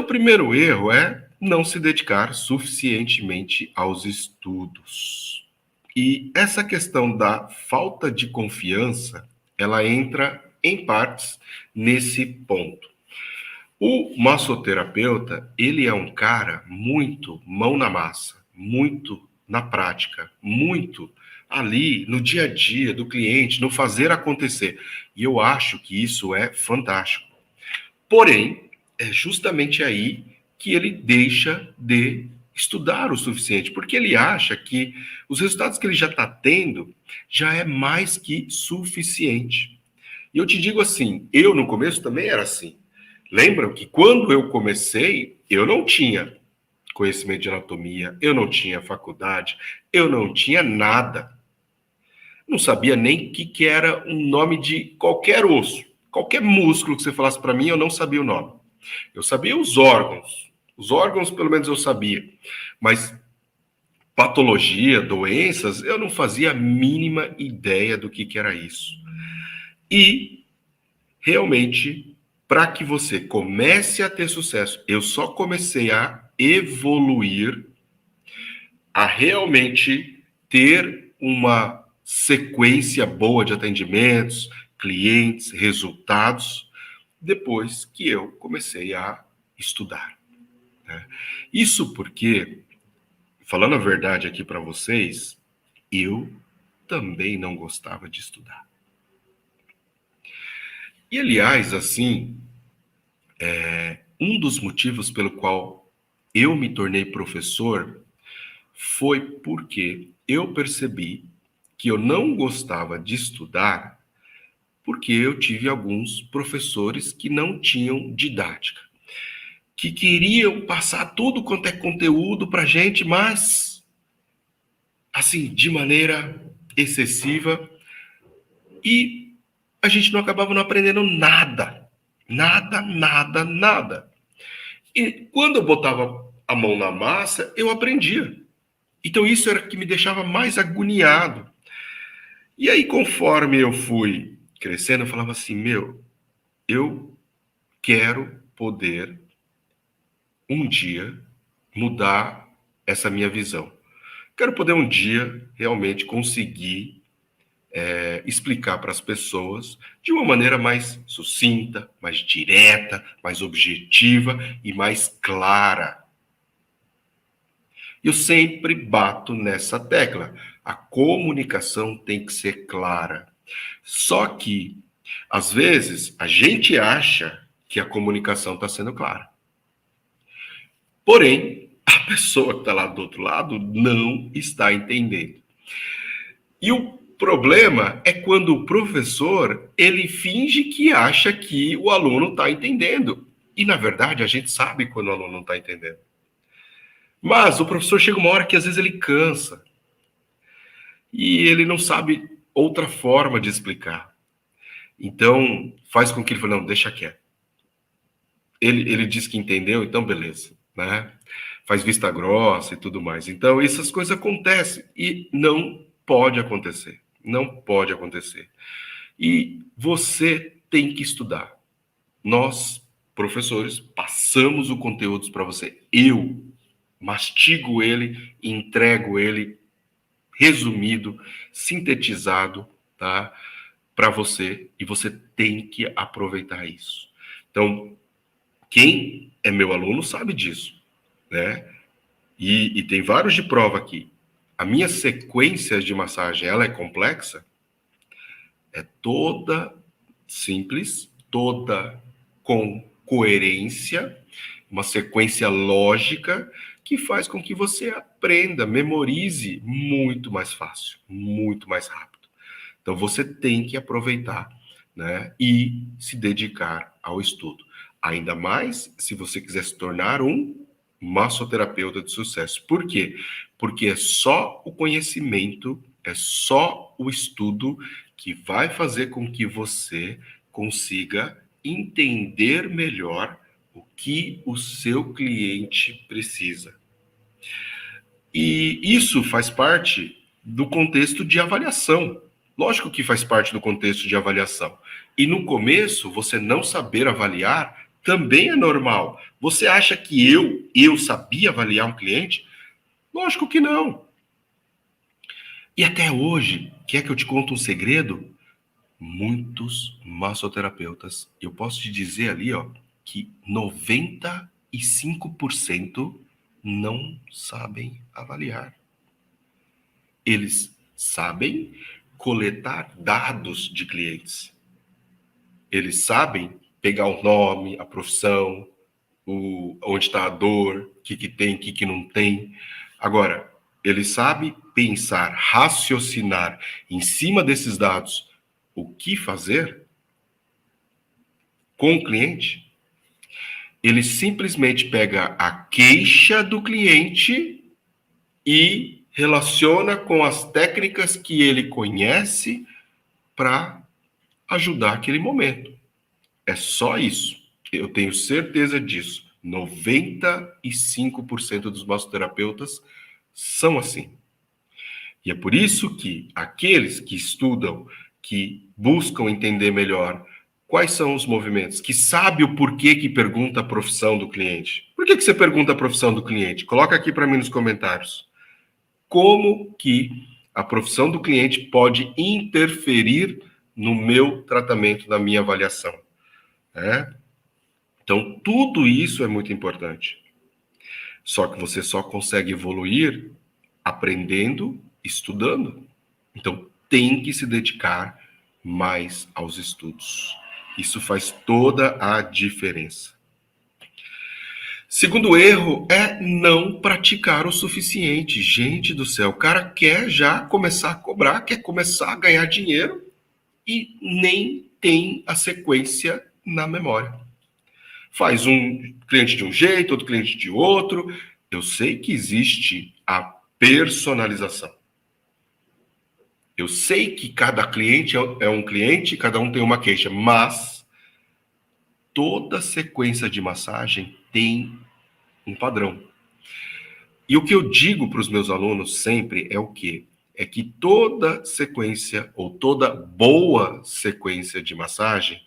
primeiro erro é não se dedicar suficientemente aos estudos. E essa questão da falta de confiança, ela entra em partes nesse ponto. O massoterapeuta, ele é um cara muito mão na massa, muito na prática, muito ali no dia a dia do cliente, no fazer acontecer. E eu acho que isso é fantástico. Porém, é justamente aí que ele deixa de estudar o suficiente, porque ele acha que os resultados que ele já está tendo já é mais que suficiente. E eu te digo assim, eu no começo também era assim. Lembram que quando eu comecei, eu não tinha conhecimento de anatomia, eu não tinha faculdade, eu não tinha nada. Não sabia nem o que era um nome de qualquer osso, qualquer músculo que você falasse para mim, eu não sabia o nome. Eu sabia os órgãos. Os órgãos, pelo menos, eu sabia. Mas patologia, doenças, eu não fazia a mínima ideia do que era isso. E, realmente, para que você comece a ter sucesso, eu só comecei a evoluir, a realmente ter uma sequência boa de atendimentos, clientes, resultados, depois que eu comecei a estudar, né? Isso porque, falando a verdade aqui para vocês, eu também não gostava de estudar. E, aliás, assim, um dos motivos pelo qual eu me tornei professor foi porque eu percebi que eu não gostava de estudar porque eu tive alguns professores que não tinham didática, que queriam passar tudo quanto é conteúdo para a gente, mas, assim, de maneira excessiva, e a gente não acabava não aprendendo nada. Nada, nada, nada. E quando eu botava a mão na massa, eu aprendia. Então isso era que me deixava mais agoniado. E aí, conforme eu fui crescendo, eu falava assim, eu quero poder um dia mudar essa minha visão. Quero poder um dia realmente conseguir explicar para as pessoas de uma maneira mais sucinta, mais direta, mais objetiva e mais clara. Eu sempre bato nessa tecla. A comunicação tem que ser clara. Só que, às vezes, a gente acha que a comunicação está sendo clara. Porém, a pessoa que está lá do outro lado não está entendendo. E o problema é quando o professor, ele finge que acha que o aluno está entendendo. E, na verdade, a gente sabe quando o aluno não está entendendo. Mas o professor chega uma hora que, às vezes, ele cansa. E ele não sabe outra forma de explicar. Então, faz com que ele fale, não, deixa quieto. Ele diz que entendeu, então beleza, né? Faz vista grossa e tudo mais. Então, essas coisas acontecem e não pode acontecer. Não pode acontecer. E você tem que estudar. Nós, professores, passamos o conteúdo para você. Eu mastigo ele, entrego ele resumido, sintetizado, tá? Para você, e você tem que aproveitar isso. Então, quem é meu aluno sabe disso, né? E tem vários de prova aqui. A minha sequência de massagem, ela é complexa? É toda simples, toda com coerência, uma sequência lógica que faz com que você aprenda, memorize muito mais fácil, muito mais rápido. Então você tem que aproveitar, né, e se dedicar ao estudo. Ainda mais se você quiser se tornar um massoterapeuta de sucesso. Por quê? Porque é só o conhecimento, é só o estudo que vai fazer com que você consiga entender melhor o que o seu cliente precisa. E isso faz parte do contexto de avaliação. Lógico que faz parte do contexto de avaliação. E no começo, você não saber avaliar também é normal. Você acha que eu sabia avaliar um cliente? Lógico que não. E até hoje, quer que eu te conte um segredo? Muitos massoterapeutas, eu posso te dizer ali, ó, que 95% não sabem avaliar. Eles sabem coletar dados de clientes. Eles sabem pegar o nome, a profissão, onde está a dor, o que tem, o que não tem. Agora, ele sabe pensar, raciocinar em cima desses dados, o que fazer com o cliente. Ele simplesmente pega a queixa do cliente e relaciona com as técnicas que ele conhece para ajudar aquele momento. É só isso. Eu tenho certeza disso. 95% dos massoterapeutas são assim. E é por isso que aqueles que estudam, que buscam entender melhor quais são os movimentos, que sabe o porquê que pergunta a profissão do cliente. Por que você pergunta a profissão do cliente? Coloca aqui para mim nos comentários. Como que a profissão do cliente pode interferir no meu tratamento, na minha avaliação? Então, tudo isso é muito importante. Só que você só consegue evoluir aprendendo, estudando. Então, tem que se dedicar mais aos estudos. Isso faz toda a diferença. Segundo erro é não praticar o suficiente. Gente do céu, o cara quer já começar a cobrar, quer começar a ganhar dinheiro e nem tem a sequência na memória. Faz um cliente de um jeito, outro cliente de outro. Eu sei que existe a personalização. Eu sei que cada cliente é um cliente, cada um tem uma queixa, mas toda sequência de massagem tem um padrão. E o que eu digo para os meus alunos sempre é o quê? É que toda sequência ou toda boa sequência de massagem,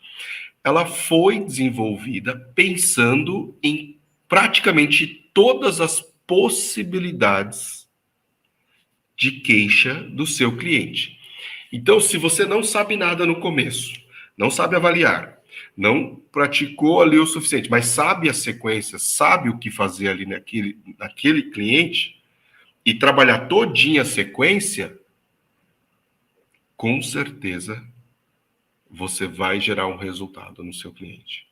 ela foi desenvolvida pensando em praticamente todas as possibilidades de queixa do seu cliente. Então, se você não sabe nada no começo, não sabe avaliar, não praticou ali o suficiente, mas sabe a sequência, sabe o que fazer ali naquele cliente e trabalhar todinha a sequência, com certeza você vai gerar um resultado no seu cliente.